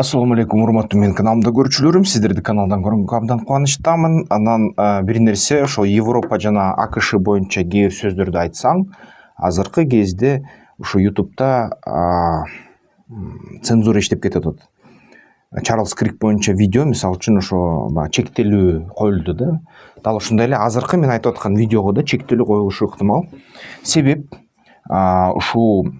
Ассаламу алейкум, урматтуу менин каналымда көрүүчүлөрүм, сиздерди каналдан көргөнгө абдан кубанычтамын. Анан бир нерсе, ошо Европа жана АКШ боюнча кээ бир сөздөрдү айтсаң, азыркы кезде ушу YouTube'да цензура иштеп кетип атат. Чарльз Крик боюнча видео, мисалы үчүн ошо чектелүү коюлду да. Дал ошондой эле азыркы мен айтып аткан видеого да чектелүү коюлушу ыктымал. Себеп ушул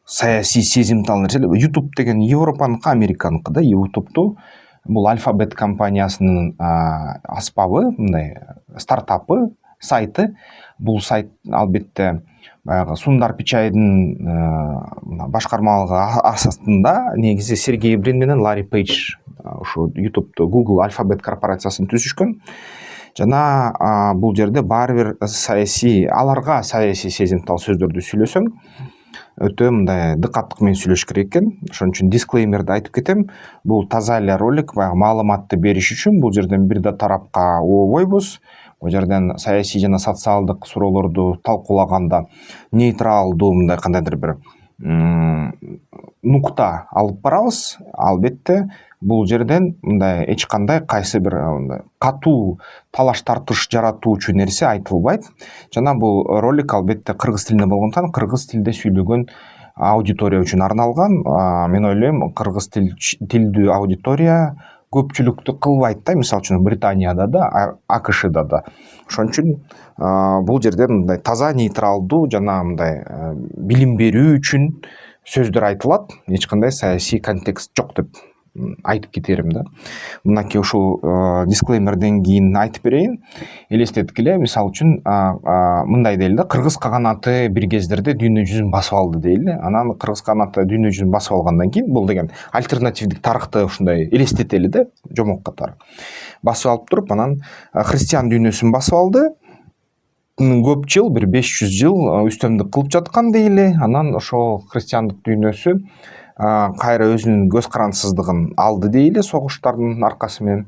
саясий сезимтал нерселер. YouTube деген Европаныкы, Американыкы да. YouTube'ту бул Alphabet компаниясынын аспабы, мындай стартапы, сайты. Бул сайт албетте баягы Сундар Пичайдын башкармалыгы асасында негизи Сергей Брин менен Ларри Пейдж ушу YouTube'ту Google Alphabet корпорациясын түзүшкөн. Жана бул жерде баары бир аларга саясий сезимтал сөздөрдү сүйлөсөң, өтө мындай дыкаттык менен сүйлөш керек экен. Ошон үчүн дисклеймерди айтып кетем. Бул таза эле ролик, баягы маалыматты бериш үчүн. Бул жерден бир да тарапка ообойбуз. Бул жерден саясий жана социалдык суроолорду талкуулаганда нейтралдуу мындай кандайдыр бир нукта алып барабыз. Албетте бул жерден мындай эч кандай кайсы бир катуу талаш тартыш жаратуучу нерсе айтылбайт. Жана бул ролик албетте кыргыз тилинде болгондуктан кыргыз тилде сүйлөгөн аудитория үчүн арналган. Мен ойлойм, кыргыз тилдүү аудитория көпчүлүктү кылбайт да, мисалы үчүн Британияда да, АКШда да. Ошон үчүн бул жерде мындай таза нейтралдуу жана мындай билим берүү үчүн сөздөр айтылат. Эч кандай саясий контекст жок деп айтып кетерим да. Мынакей ушул дисклеймерден кийин айтып берейин. Элестеткиле, мисалы үчүн мындай дейли да, кыргыз каганаты бир кездерде дүйнө жүзүн басып алды дейли. Анан кыргыз каганаты дүйнө жүзүн басып алгандан кийин бул деген альтернативдик тарыхты ушундай элестетели да, жомок катары. Басып алып туруп, анан христиан дүйнөсүн басып алды. Көп жыл, бир 500 жыл үстөмдүк кылып жаткан дейли. Анан ошол христиандык дүйнөсү кайра өзүнүн көз карансыздыгын алды дейли согуштардын аркасы менен.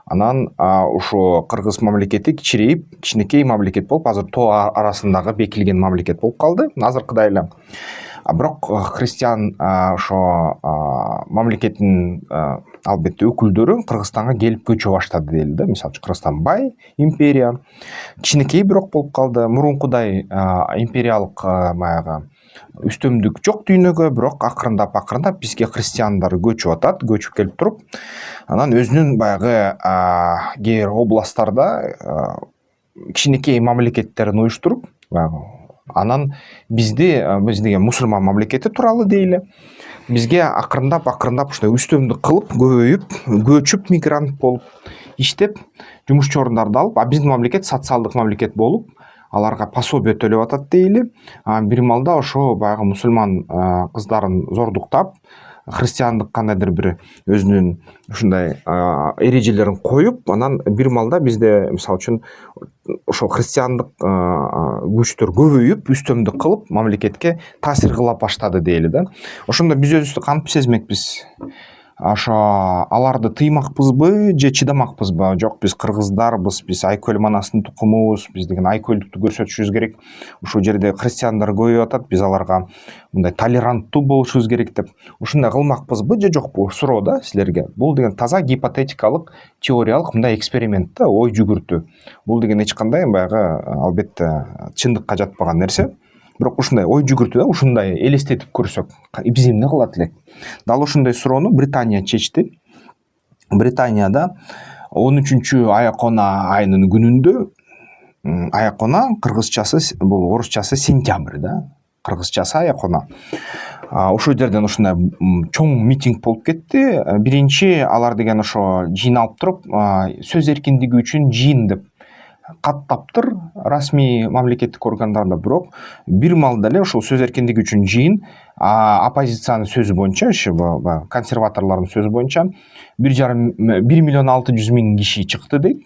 Анан ошо кыргыз мамлекети кичирейип, кичинекей мамлекет болуп, азыр тоо арасындагы бекилген мамлекет болуп калды, азыркыдай эле. Бирок христиан ошо мамлекеттин албетте өкүлдөрү Кыргызстанга келип көчө баштады дейли да. Мисалы үчүн Кыргызстан бай империя, кичинекей бирок болуп калды. Мурункудай империялык баягы үстөмдүк жок дүйнөгө, бирок акырындап бизге христиандар көчүп атат, көчүп келип туруп, анан өзүнүн баягы кээ бир областтарда кичинекей мамлекеттерин уюштуруп, анан биз деген мусулман мамлекети туралы дейли. Бизге акырындап ушундай үстөмдүк кылып, көбөйүп, көчүп, мигрант болуп, иштеп, жумушчу орундарды алып, биздин мамлекет социалдык мамлекет болуп, аларга пособие төлөп атат дейли. Бир маалда ошо баягы мусулман кыздарын зордуктап, христиандык кандайдыр бир өзүнүн ушундай эрежелерин коюп, анан бир маалда бизде мисалы үчүн ошол христиандык күчтөр көбөйүп, үстөмдүк кылып, мамлекетке таасир кыла баштады дейли да. Ошондо биз өзүбүздү кантип сезмекпиз? Ошо аларды тыймакпызбы же чыдамакпызбы? Жок, биз кыргыздарбыз, биз айкөл манастын тукумубуз, биз деген айкөлдүктү көрсөтүшүбүз керек. Ушул жерде христиандар көбөйүп атат, биз аларга мындай толеранттуу болушубуз керек деп. Ушундай кылмакпызбы же жокпу? Суроо да силерге. Бул деген таза гипотетикалык, теориялык мындай эксперимент да, ой жүгүртүү. Бул деген эч кандай баягы албетте чындыкка жатпаган нерсе. Бирок ушундай ой жүгүртүү да, ушундай элестетип көрсөк, биз эмне кылат элек? Дал ушундай суроону Британия чечти. Британияда 13 Аякона айынын күнүндө, Аякона кыргызчасы, бул орусчасы сентябрь да, кыргызчасы Аякона. Ошол жерден ушундай чоң митинг болуп кетти. Биринчи алар деген ошо жыйналып туруп, сөз эркиндиги үчүн жыйын деп каттаптыр расмий мамлекеттик органдарда. Бирок бир маалда эле ошол сөз эркиндиги үчүн жыйын оппозициянын сөзү боюнча, консерваторлордун сөзү боюнча 1,6 миллион киши чыкты дейт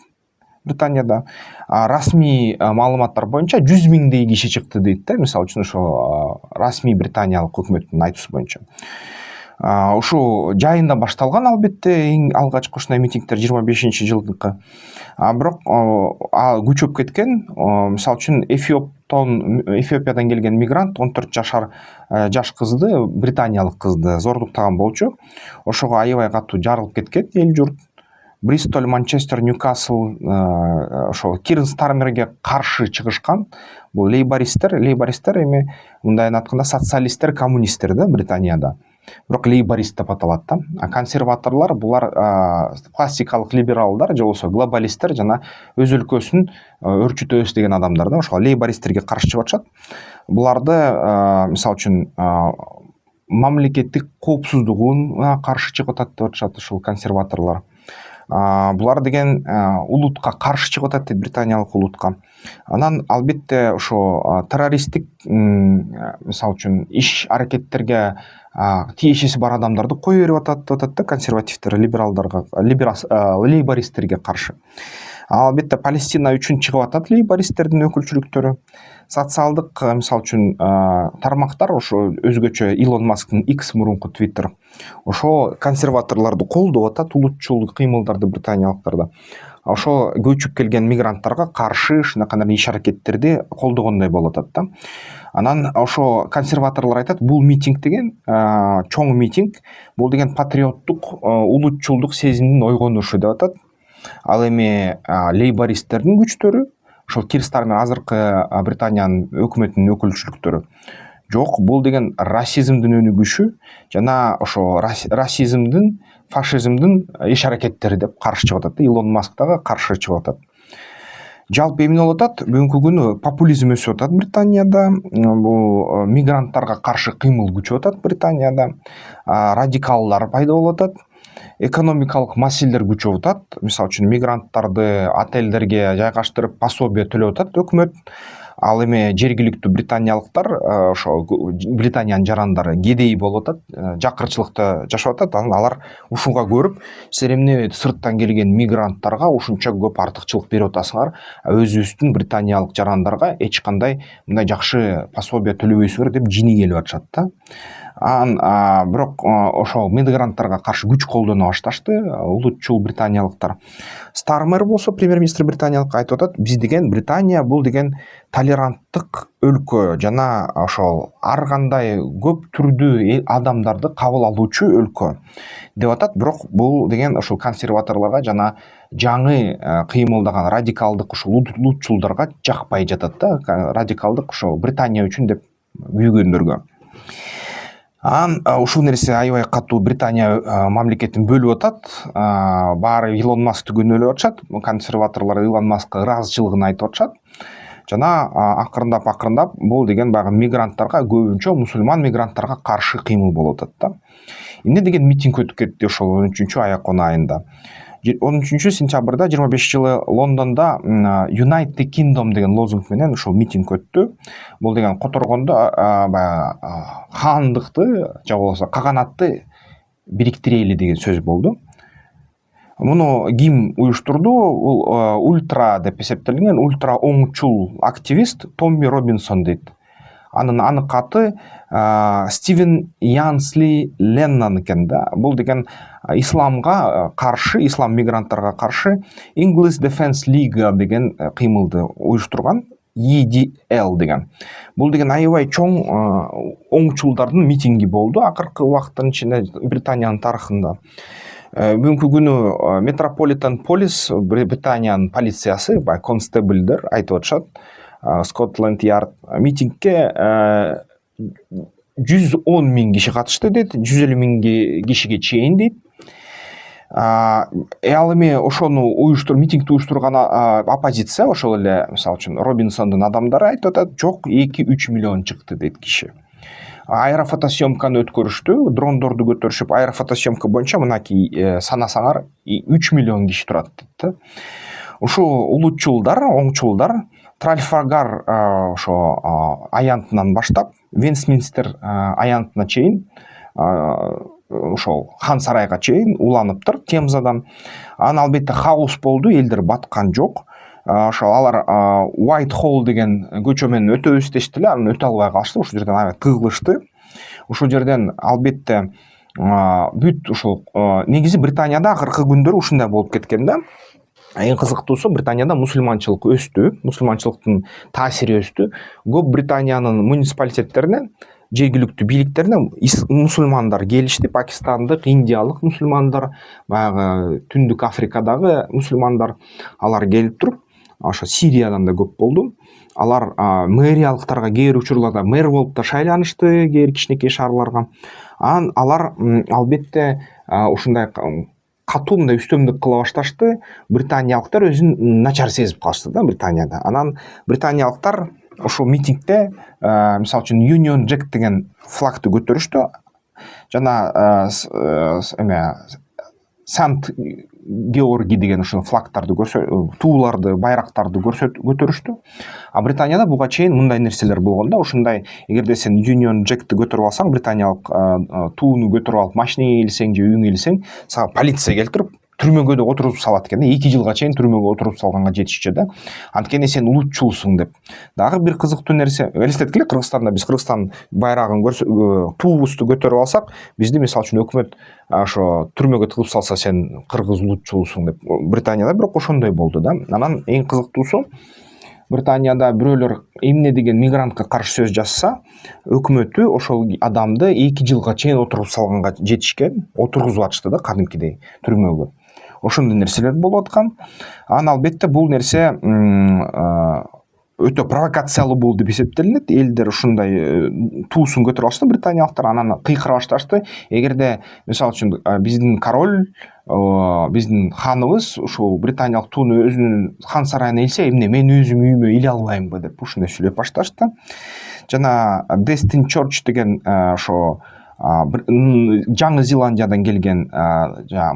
Британияда. Расмий маалыматтар боюнча 100,000 киши чыкты дейт да. Мисалы үчүн ошо расмий британиялык өкмөттүн айтуусу боюнча. Ушул жайында башталган албетте эң алгачкы ушундай митингдер 25-жылдыкы. Бирок күчөп кеткен. Мисалы үчүн Эфиопиядан келген мигрант 14 жаш кызды, британиялык кызды зордуктаган болчу. Ошого аябай катуу жарылып кеткен эл журт. Бристоль, Манчестер, Ньюкасл ошол Кир Стармерге каршы чыгышкан. Бул лейбористтер эми мындайын айтканда социалисттер, коммунисттер да Британияда. Бирок лейборист деп аталат да. А консерваторлор булар классикалык либералдар же болбосо глобалисттер жана өз өлкөсүн өрчүтөбүз деген адамдар да. Ошол лейбористтерге каршы чыгып атышат. Буларды мисалы үчүн мамлекеттик коопсуздугуна каршы чыгып атат деп атышат ушул консерваторлор. Булар деген улутка каршы чыгып атат дейт, британиялык улутка. Анан албетте ошо террористтик мисалы үчүн иш аракеттерге тиешеси бар адамдарды кое берип атат деп атат да консервативдер либералдарга, лейбористтерге каршы. Албетте Палестина үчүн чыгып атат лейбористтердин өкүлчүлүктөрү. Социалдык мисалы үчүн тармактар ошо өзгөчө Илон Масктын X мурунку Twitter ошо консерваторлорду колдоп атат, улутчул кыймылдарды британиялыктарда. Ошо көчүп келген мигранттарга каршы ушундай иш аракеттерди колдогондой болуп атат да. Анан ошо консерваторлор айтат, бул митинг деген чоң митинг, бул деген патриоттук, улутчулдук сезимдин ойгонушу деп атат. Ал эми лейбористтердин күчтөрү, ошол Кир Стармер азыркы Британиянын өкмөтүнүн өкүлчүлүктөрү жок, бул деген расизмдин өнүгүшү жана ошо расизмдин, фашизмдин иш аракеттери деп каршы чыгып атат. Илон Маск дагы каршы чыгып атат. Жалпы эмне болуп атат? Бүгүнкү күнү популизм өсүп атат Британияда. Бул мигранттарга каршы кыймыл күчөп атат Британияда. Радикаллар пайда болуп атат. Экономикалык маселелер күчөп атат. Мисалы үчүн мигранттарды отелдерге жайгаштырып пособие төлөп атат өкмөт. Ал эми жергиликтүү британиялыктар ошо Британиянын жарандары кедей болуп атат, жакырчылыкта жашап атат. Анан алар ушуга көрүп, силер эмне сырттан келген мигранттарга ушунча көп артыкчылык берип атасыңар, өзүбүздүн британиялык жарандарга эч кандай мындай жакшы пособие төлөбөйсүңөр деп жини келип атышат да. Бирок ошол мигранттарга каршы күч колдоно башташты улутчул британиялыктар. Стармер болсо, премьер-министр британиялык, айтып атат, биз деген Британия бул деген толеранттык өлкө жана ошол ар кандай көп түрдүү адамдарды кабыл алуучу өлкө деп атат. Бирок бул деген ошол консерваторлорго жана жаңы кыймылдаган радикалдык ушул улутчулдарга жакпай жатат да. Радикалдык ошол Британия үчүн деп күйгөндөргө. Ушул нерсе аябай катуу Британия мамлекетин бөлүп атат. Баары Илон Маскты күнөөлөп атышат. Консерваторлор Илон Маскка ыраазычылыгын айтып атышат. Жана акырындап бул деген баягы мигранттарга, көбүнчө мусулман мигранттарга каршы кыймыл болуп атат да. Эмне деген митинг өтүп кетти ошол 13-аяк айында. 13-сентябрда 25-жылы Лондонда United Kingdom деген лозунг менен ошол митинг өттү. Бул деген которгондо баягы хаандыкты же болбосо каганатты бириктирели деген сөз болду. Муну ким уюштурду? Бул ультра деп эсептелген, ультра оңчул активист Томми Робинсон дейт. Анын анык аты Стивен Янсли Леннон экен да. Бул деген исламга каршы, ислам мигранттарга каршы English Defense League деген кыймылды уюштурган, EDL деген. Бул деген аябай чоң оңчулдардын митинги болду акыркы убакыттын ичинде Британиянын тарыхында. Бүгүнкү күнү Metropolitan Police, Британиянын полициясы, констеблдер айтып атышат, Scotland Yard митингке 110 миң киши катышты дейт, 150 миң кишиге чейин дейт. Ал эми ошону митингди уюштурган оппозиция, ошол эле мисалы үчүн Робинсондун адамдары айтып атат, жок, 2-3 миллион чыкты дейт киши. Аэрофотосъемканы өткөрүштү, дрондорду көтөрүшүп, аэрофотосъемка боюнча мынакей санасаңар 3 миллион киши турат дейт. Ушул улутчулдар, оңчулдар Тральфаргар ошо аянтынан баштап Вестминстер аянтына чейин, ошол хан сарайга чейин уланыптыр Темзадан. Анан албетте хаос болду, элдер баткан жок. Ошол алар Whitehall деген көчө менен өтөбүз дештиле, анан өтө албай калышты, ошол жерден аябай тыгылышты. Ошол жерден албетте бүт ушул негизи Британияда акыркы күндөр ушундай болуп кеткен да. Эң кызыктуусу, Британияда мусулманчылык өстү, мусулманчылыктын таасири өстү. Көп Британиянын муниципалитеттерине, жергиликтүү бийликтерине мусулмандар келишти, пакистандык, индиялык мусулмандар, баягы Түндүк Африкадагы мусулмандар, алар келип туруп, ошо Сириядан да көп болду. Алар мэриялыктарга кээ бир учурларда мэр болуп да шайланышты, кээ бир кичинекей шаарларга. Алар албетте ушундай катуу мындай үстөмдүк кыла башташты. Британиялыктар өзүн начар сезип калышты да Британияда. Анан британиялыктар ошол митингде мисалы үчүн Union Jack деген флагты көтөрүштү. Жана эме Сант Георгий деген ошол флагтарды тууларды, байрактарды көтөрүштү. А Британияда буга чейин мындай нерселер болгон да, ушундай эгерде сен Union Jack'ти көтөрүп алсаң, британиялык тууну көтөрүп алып машинеңе келсең же үйүңө келсең, сага полиция келтирип түрмөгө да отуруп салат экен да, 2 жылга чейин түрмөгө отуруп салганга жетишчү да. Анткени сен улутчулсуң деп. Дагы бир кызыктуу нерсе, элестеткиле, Кыргызстанда биз Кыргызстан байрагын туубузду көтөрүп алсак, бизди мисалы үчүн өкмөт ошо түрмөгө тыгып салса, сен кыргыз улутчулсуң деп. Британияда бирок ошондой болду да. Анан эң кызыктуусу, Британияда бирөөлөр эмне деген мигрантка каршы сөз жазса, өкмөтү ошол адамды 2 жылга чейин отуруп салганга жетишкен, отургузуп атышты да кадимкидей түрмөгө. Ошондой нерселер болуп аткан. Анан албетте бул нерсе өтө провокациялуу болду деп эсептелинет. Элдер ушундай туусун көтөрүп алышты, британиялыктар анан кыйкыра башташты. Эгерде мисалы үчүн биздин король, биздин ханыбыз ушул британиялык тууну өзүнүн хан сарайына илсе, эмне мен өзүм үйүмө иле албаймынбы деп ушундай сүйлөп башташты. Жана Дестин Чорч деген ошо Жаңы Зеландиядан келген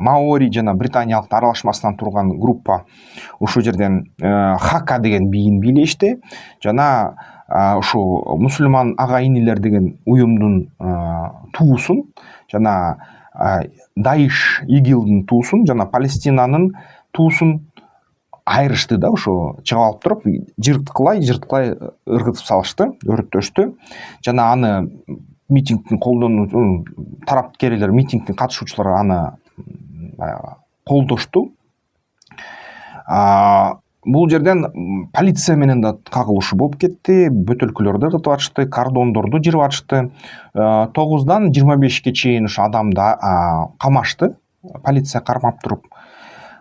Маори жана британиялыктар аралашмасынан турган группа ушул жерден Хака деген бийин бийлешти. Жана ушул мусулман ага инилер деген уюмдун туусун, жана Даиш Игилдин туусун, жана Палестинанын туусун айрышты да, ошо чыгып алып туруп, жырткылай ыргытып салышты, өрттөштү. Жана аны митингдин тараптагерлер, митингдин катышуучулары аны колдошту. Бул жерден полиция менен да кагылышы болуп кетти, бөтөлкөлөрдү ыргытып атышты, кордондорду жырып атышты. 9-дан 25-ке чейин ошо адамды камашты, полиция кармап туруп.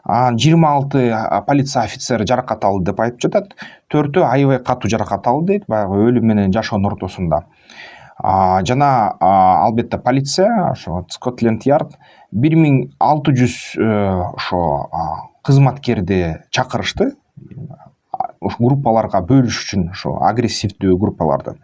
26 полиция офицери жаракат алды деп айтып жатат. 4-өө аябай катуу жаракат алды дейт, баягы өлүм менен жашоонун ортосунда. Жана албетте полиция, ошо Скотланд Ярд 1600 ошо кызматкерди чакырышты, группаларга бөлүш үчүн, ошо агрессивдүү группаларды.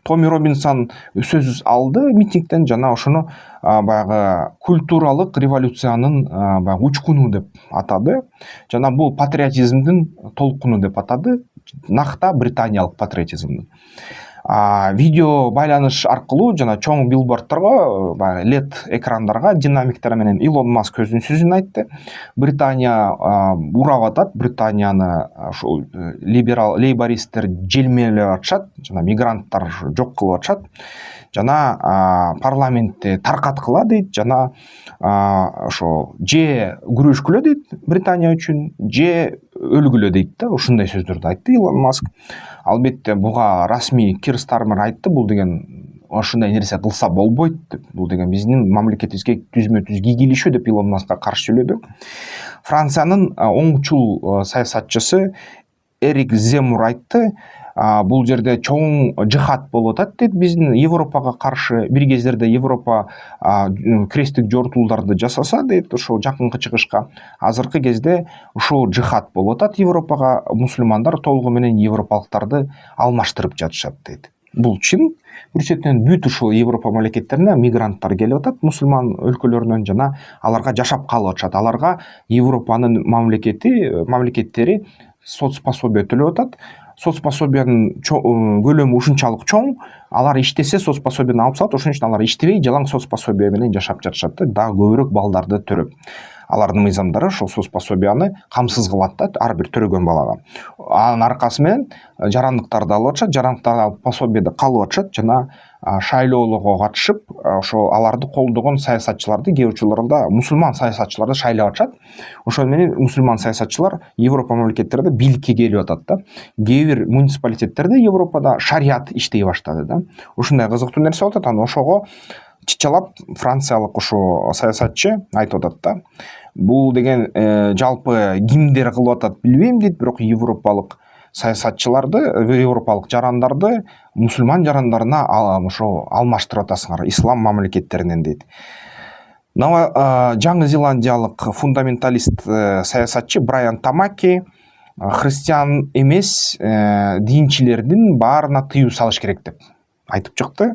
Томи Робинсон сөз алды митингден, жана ошону баягы культуралык революциянын баягы учкуну деп атады. Жана бул патриотизмдин толкуну деп атады, накта британиялык патриотизмдин. Видео байланыш аркылуу жана чоң билбордторго, баягы LED экрандарга динамиктер менен Илон Маск өзүнүн сөзүн айтты. Британия урап атат, Британияны ошол лейбористтер желмелеп атышат, жана мигранттар жок кылып атышат, жана парламентти таркаткыла дейт, жана ошо же күрөшкүлө дейт Британия үчүн, же өлгүлө дейт да, ушундай сөздөрдү айтты Илон Маск. Албетте буга расмий Кир Стармер айтты, бул деген ошондой нерсе кылса болбойт деп, бул деген биздин мамлекетибизге түзмө-түз кийгилишүү деп Илон Маскка каршы сүйлөдү. Франциянын оңчул саясатчысы Эрик Земур айтты, бул жерде чоң жихад болуп атат дейт, биздин Европага каршы. Бир кездерде Европа кресттик жортуулдарды жасаса дейт, ошол жакынкы чыгышка. Азыркы кезде ушул жихад болуп атат Европага, мусулмандар толугу менен европалыктарды алмаштырып жатышат дейт. Бул чын. Бир четинен бүт ушул Европа мамлекеттерине мигранттар келип атат, мусулман өлкөлөрүнөн, жана аларга жашап калып атышат. Аларга Европанын мамлекеттери соцпособие төлөп атат. Соцпособиянын көлөмү ушунчалык чоң, алар иштесе соцпособияны алып салат, ошон үчүн алар иштебей жалаң соцпособие менен жашап жатышат, дагы көбүрөөк балдарды төрөп. алардын мыйзамдары ошол соц пособияны камсыз кылат да ар бир төрөгөн балага. Анын аркасы менен жарандыктарды алып атышат, жарандыктарды алып пособияда калып атышат жана шайлоолорго катышып ошо аларды колдогон саясатчыларды кээ бир учурларда мусулман саясатчыларды шайлап атышат. Ошол менен мусулман саясатчылар Европа мамлекеттеринде бийликке келип атат да. Кээ бир муниципалитеттерде Европада шариат иштей баштады да. Ушундай кызыктуу нерсе болуп атат. Анан ошого чычалап франциялык ошо саясатчы айтып атат да. Бул деген жалпы кимдер кылып атат билбейм дейт, бирок европалык саясатчыларды, европалык жарандарды мусулман жарандарына ошо алмаштырып атасыңар ислам мамлекеттеринен дейт. Жаңы Зеландиялык фундаменталист саясатчы Брайан Тамаки христиан эмес динчилердин баарына тыюу салыш керек деп айтып чыкты.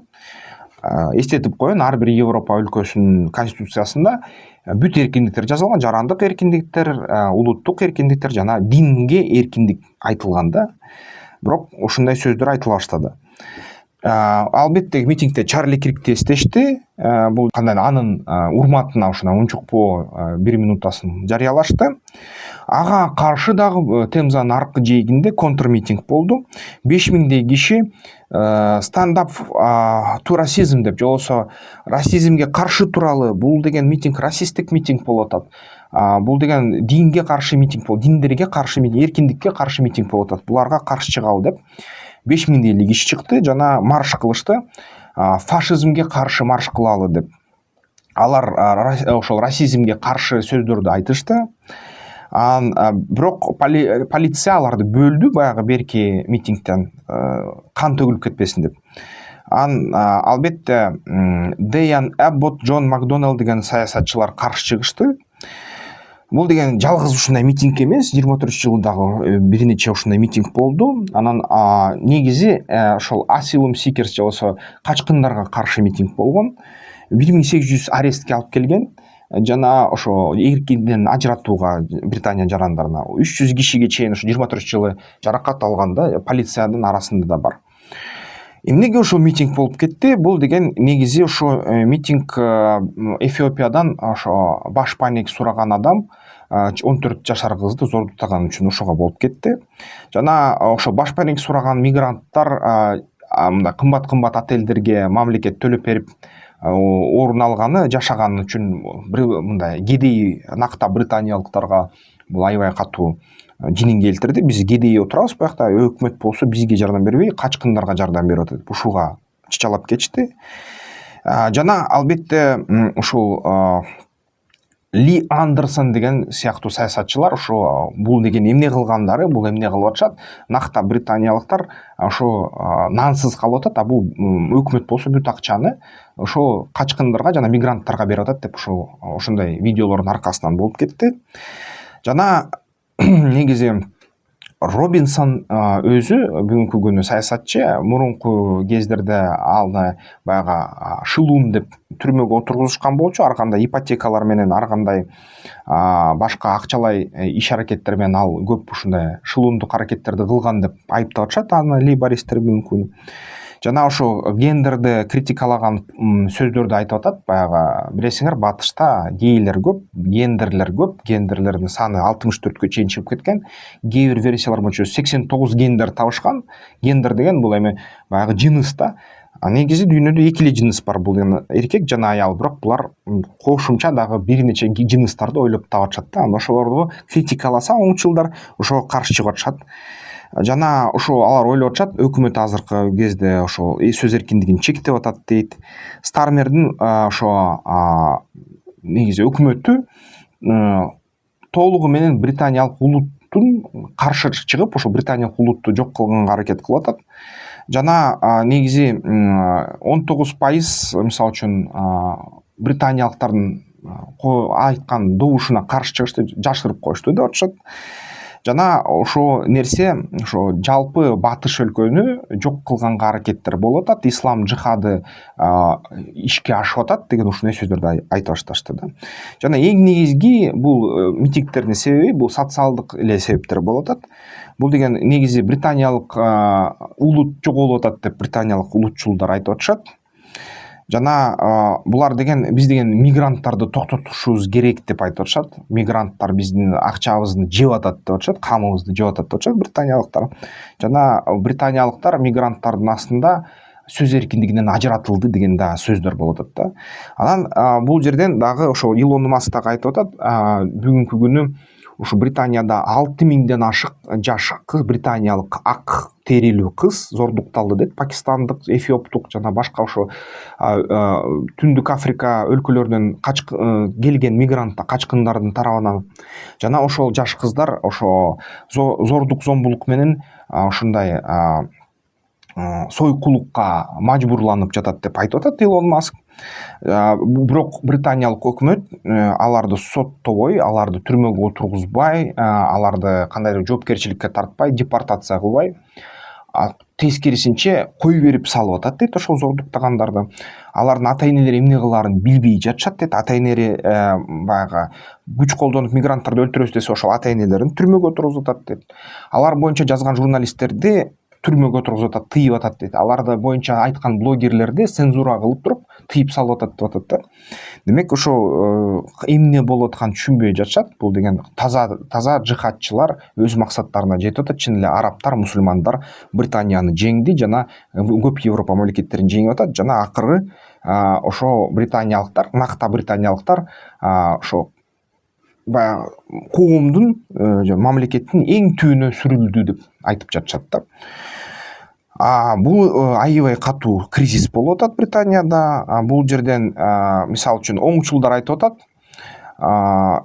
Эстетип коеюн, ар бир Европа өлкөсүнүн конституциясында бүт эркиндиктер жазылган, жарандык эркиндиктер, улуттук эркиндиктер жана динге эркиндик айтылган да. Бирок ушундай сөздөр айтыла баштады. Албетте митингде Чарли Киркти эстешти. Бул кандай анын урматына ушундай унчукпоо 1 минутасын жарыялашты. Ага каршы дагы Темзанын аркы жээгинде контрмитинг болду. 5000дей киши stand up to racism деп, жолосо расизмге каршы тууралуу, бул деген митинг расисттик митинг болуп атат. Бул деген динге каршы митинг болуп, диндерге каршы митинг, эркиндикке каршы митинг болуп атат. Буларга каршы чыгалы деп 5000дей киши чыкты жана марш кылышты. Фашизмге каршы марш кылалы деп. Алар ошол расизмге каршы сөздөрдү айтышты. Бирок полиция аларды бөлдү баягы берки митингден кан төгүлүп кетпесин деп. Албетте Дэйан Эббот, Джон Макдоналд деген саясатчылар каршы чыгышты. Бул деген жалгыз ушундай митинг эмес, 23-жылдагы бир нече ушундай митинг болду. Анан негизи ошол asylum seekers болсо качкындарга каршы митинг болгон. 1800 арестке алып келген жана ошо эркинден ажыратууга Британия жарандарына 300 кишиге чейин ошо 24 жылы жаракат алган да, полициянын арасында да бар. Эмнеге ошо митинг болуп кетти? Бул деген негизи ошо митинг Эфиопиядан ошо баш паник сураган адам 14 жашар кызды зордутаган үчүн ошого болуп кетти. Жана ошо баш паник сураган мигранттар мындай кымбат отелдерге мамлекет төлөп берип орун алганы, жашаганы үчүн мындай кедей накта британиялыктарга бул аябай катуу жинин келтирди. Биз кедей отурабыз буякта, өкмөт болсо бизге жардам бербей, качкындарга жардам берип атат. Ушуга чычалап кетишти. Жана албетте ушул Ли Андерсон деген сыяктуу саясатчылар ошо бул деген эмне кылгандары, бул эмне кылып атышат, накта британиялыктар ошо нансыз калып атат, бул өкмөт болсо бүт акчаны ошо качкындарга жана мигранттарга берип атат деп ошондой видеолордун аркасынан болуп кетти. Жана негизи Робинсон өзү бүгүнкү күнү саясатчы, мурунку кездерде алды баягы шылуун деп түрмөгө отургузушкан болчу, ар кандай ипотекалар менен, ар кандай башка акчалай иш аракеттер менен ал көп ушундай шылуундук аракеттерди кылган деп айыптап атышат аны лейбористтер бүгүнкү күнү. Жана ошо гендерди критикалаган сөздөрдү айтып атат. Баягы билесиңер, батышта гейлер көп, гендерлер көп, гендерлердин саны 64-кө чейин чыгып кеткен. Кээ бир версиялар боюнча 89 гендер табышкан. Гендер деген бул эми баягы жыныс да. Негизи дүйнөдө экиле жыныс бар, бул эркек жана аял, бирок булар кошумча дагы бир нече жыныстарды ойлоп табышат да. Ошолорду критикаласа оңчулдар ошого каршы чыгып атышат. Жана ошо алар ойлоп атышат, өкмөт азыркы кезде ошо сөз эркиндигин чектеп атат дейт. Стармердин ошо негизи өкмөтү толугу менен британиялык улуттун каршы чыгып, ошо британиялык улутту жок кылганга аракет кылып атат. Жана негизи 19% мисалы үчүн британиялыктардын айткан добушуна каршы чыгышты, жашырып коюшту деп атышат. Жана ошо нерсе ошо жалпы батыш өлкөнү жок кылганга аракеттер болуп атат, ислам жихады ишке ашып атат деген ушундай сөздөрдү айтып башташты да. Жана эң негизги бул митингдердин себеби бул социалдык эле себептер болуп атат. Бул деген негизи британиялык улут жоголуп атат деп британиялык улутчулдар айтып атышат. жана булар деген биз деген мигранттарды токтотушубуз керек деп айтып атышат. Мигранттар биздин акчабызды жеп атат деп атышат, камыбызды жеп атат деп атышат британиялыктар. Жана британиялыктар мигранттардын астында сөз эркиндигинен ажыратылды деген да сөздөр болуп атат да. Анан бул жерден дагы ошо Илон Маск дагы айтып атат, бүгүнкү күнү ушу Британияда 6000ден ашык жаш кыз, британиялык ак терилүү кыз зордукталды дейт. Пакистандык, эфиоптук жана башка ошо Түндүк Африка өлкөлөрүнөн келген мигранттар, качкындардын тарабынан жана ошол жаш кыздар ошо зордук зомбулук менен ушундай сойкулукка мажбурланып жатат деп айтып атат Илон Маск. Бирок британиялык өкмөт аларды соттобой, аларды түрмөгө отургузбай, аларды кандайдыр жоопкерчиликке тартпай, депортация кылбай, тескерисинче кой берип салып атат дейт ошол зордуктагандарды. Алардын ата энелери эмне кылаарын билбей жатышат дейт. Ата энелери баягы күч колдонуп мигранттарды өлтүрөбүз десе ошол ата энелерин түрмөгө отургузуп атат дейт. Алар боюнча жазган журналисттерди түрмөгө отургузуп атат, тыйып атат дейт. Аларды боюнча айткан блогерлерди цензура кылып туруп тыйып салып атат деп атат да. Демек ошо эмне болуп атканын түшүнбөй жатышат. Бул деген таза жихадчылар өз максаттарына жетип атат. Чын эле арабтар, мусулмандар Британияны жеңди жана көп Европа мамлекеттерин жеңип атат жана акыры ошо британиялыктар, накта британиялыктар ошо баягы коомдун мамлекеттин эң түбүнө сүрүлдү деп айтып жатышат да. Бул аябай катуу кризис болуп атат Британияда. Бул жерден мисалы үчүн оңчулдар айтып атат,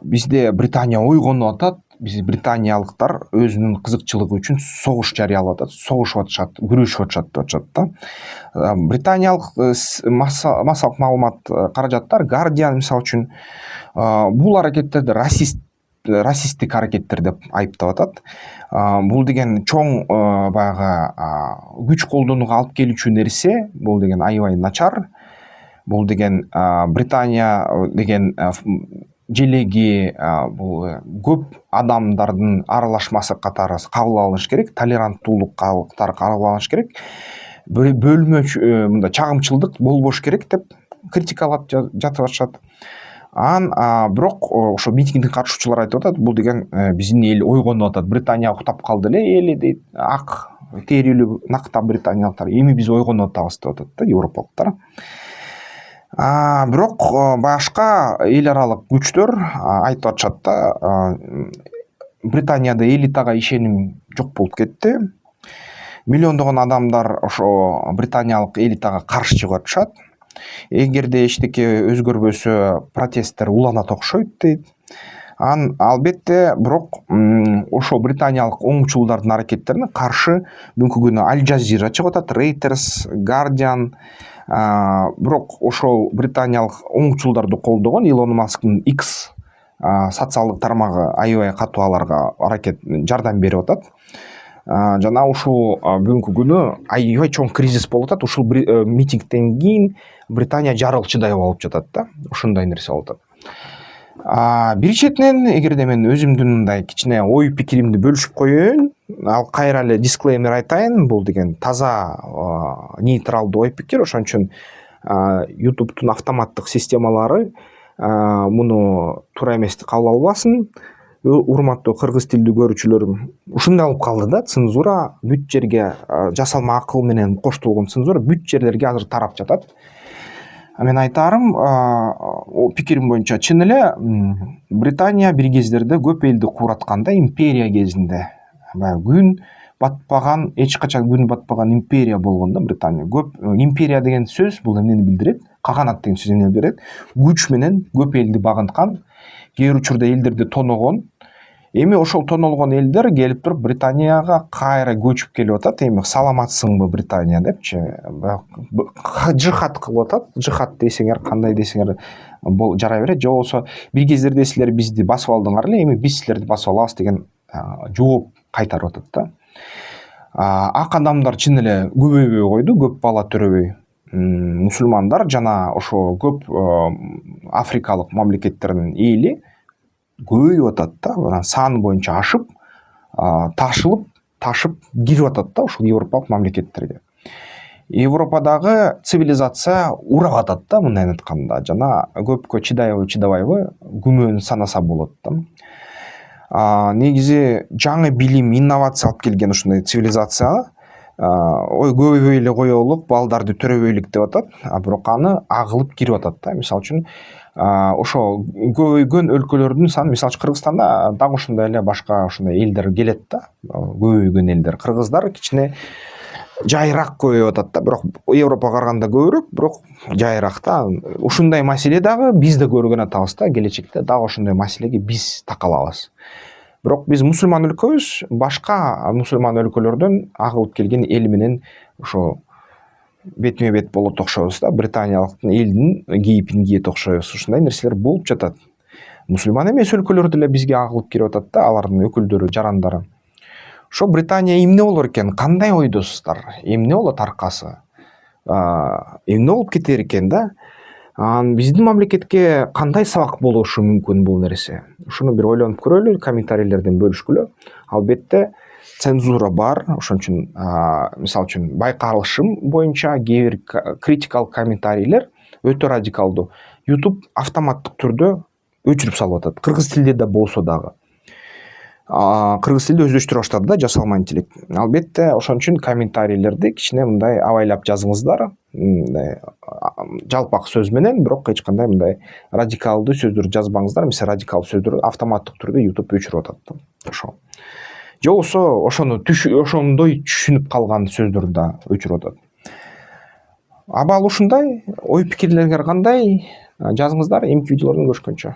бизде Британия ойгонуп атат, биз британиялыктар өзүнүн кызыкчылыгы үчүн согуш жарыялап атат, согушуп атышат, күрөшүп атышат деп атышат да. Британиялык массалык маалымат каражаттар Guardian мисалы үчүн бул аракеттерди расисттик аракеттер деп айыптап атат. Бул деген чоң баягы күч колдонууга алып келүүчү нерсе, бул деген аябай начар. Бул деген Британия деген желеги бул көп адамдардын аралашмасы катары кабыл алыныш керек, толеранттуулук катары кабыл алыныш керек. Бөлмөчү мындай чагымчылдык болбош керек деп критикалап жатып атышат. Бирок ошо митингдин катышуучулары айтып атат, бул деген биздин эл ойгонуп атат, Британия уктап калды эле эли дейт. Ак терилүү накта британиялыктар эми биз ойгонуп атабыз деп атат да европалыктар. Бирок башка эл аралык күчтөр айтып атышат да, Британияда элитага ишеним жок болуп кетти. Миллиондогон адамдар ошо британиялык элитага каршы чыгып атышат. Эгерде эчтеке өзгөрбөсө протесттер уланат окшойт дейт. Албетте, бирок ошо британиялык оңчулдардын аракеттерине каршы бүгүнкү күнү Al Jazeera чыгып атат, Reuters, Guardian. Бирок ошол британиялык оңчулдарды колдогон Илон Масктын X социалдык тармагы аябай катуу аларга жардам берип атат. Жана ушул бүгүнкү күнү аябай чоң кризис болуп атат. Ушул митингден кийин Британия жарылчыдай болуп жатат да. Ушундай нерсе болуп атат. Бир четинен, эгерде мен өзүмдүн мындай кичине ой пикиримди бөлүшүп коеюн, ал кайра эле дисклеймер айтайын, бул деген таза нейтралдуу ой пикир. Ошон үчүн YouTube'тун автоматтык системалары муну туура эмес деп кабыл албасын. Урматтуу кыргыз тилдүү көрүүчүлөрүм, ушундай болуп калды да, цензура бүт жерге жасалма акыл менен коштолгон цензура бүт жерлерге азыр тарап жатат. Мен айтарым, пикирим боюнча чын эле Британия бир кездерде көп элди куратканда, империя кезинде күн батпаган, эч качан күн батпаган империя болгон да Британия. Империя деген сөз бул эмнени билдирет? Каганат деген сөз эмнени билдирет? Күч менен көп элди багынткан, кээ бир учурда элдерди тоногон. Эми ошол тонолгон элдер келип туруп Британияга кайра көчүп келип атат. Эми саламатсыңбы Британия депчи, жихад кылып атат. Жихад десеңер, кандай десеңер жарай берет. Же болбосо бир кездерде силер бизди басып алдыңар эле, эми биз силерди басып алабыз деген жооп кайтарып атат да. Ак адамдар чын эле көбөйбөй койду, көп бала төрөбөй. Мусулмандар жана ошо көп африкалык мамлекеттердин эли көбөйүп атат да, саны боюнча ташып кирип атат да ушул европалык мамлекеттерге. Европадагы цивилизация урап атат да, мындайын айтканда. Жана көпкө чыдайбы чыдабайбы күмөн санаса болот да. Негизи жаңы билим, инновация алып келген ушундай цивилизация ой көбөйбөй эле коелук, балдарды төрөбөйлүк деп атат, бирок аны агылып кирип атат да. Мисалы үчүн ошо көбөйгөн өлкөлөрдүн саны, мисалы үчүн Кыргызстанда дагы ушундай эле башка ушундай элдер келет да, көбөйгөн элдер. Кыргыздар кичине жайыраак көбөйүп атат да, бирок Европага караганда көбүрөөк, бирок жайыраак да. Ушундай маселе дагы биз да көргөн атабыз да, келечекте дагы ошондой маселеге биз такалабыз. Бирок биз мусулман өлкөбүз, башка мусулман өлкөлөрдөн агылып келген эл менен ошо бетме бет болот окшойбуз да. Британиялыктын элдин кейпин кийет окшойбуз. Ушундай нерселер болуп жатат. Мусулман эмес өлкөлөр деле бизге агылып кирип атат да, алардын өкүлдөрү, жарандары. Ошо Британия эмне болор экен? Кандай ойдосуздар? Эмне болот аркасы? Эмне болуп кетер экен да? Биздин мамлекетке кандай сабак болушу мүмкүн бул нерсе? Ушуну бир ойлонуп көрөлү, комментарийлерден бөлүшкүлө. Албетте цензура бар, ошон үчүн мисалы үчүн байкалышым боюнча кээ бир критикалык комментарийлер өтө радикалдуу. YouTube автоматтык түрдө өчүрүп салып атат. Кыргыз тилинде да болсо дагы. Кыргыз тилинде өздөштүрө баштады да жасалма интеллект. Албетте ошон үчүн комментарийлерди кичине мындай абайлап жазыңыздар. Мындай жалпак сөз менен, бирок эч кандай мындай радикалдуу сөздөр жазбаңыздар. Мисалы радикалдуу сөздөр автоматтык түрдө YouTube өчүрүп атат. Ошо. Же болбосо ошондой түшүнүп калган сөздөрдү да өчүрүп атат. Абал ушундай, ой пикирлериңер кандай? Жазыңыздар, эмки видеолордон көрүшкөнчө.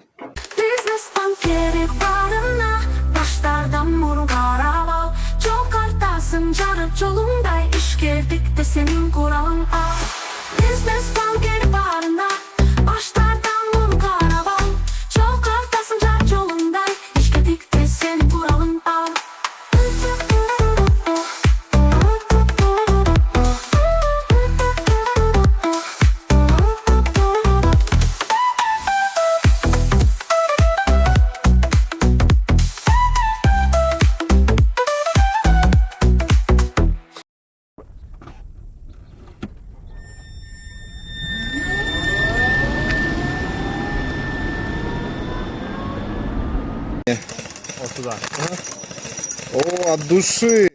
Yolunda iş girdik de senin kuralın al. Business banker barına başlardan vur karavan. Çok arkasın car yolunda iş girdik de senin kuralın al. Вот туда. О, от души.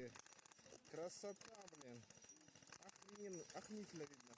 Красота, блин. Охренительно видно.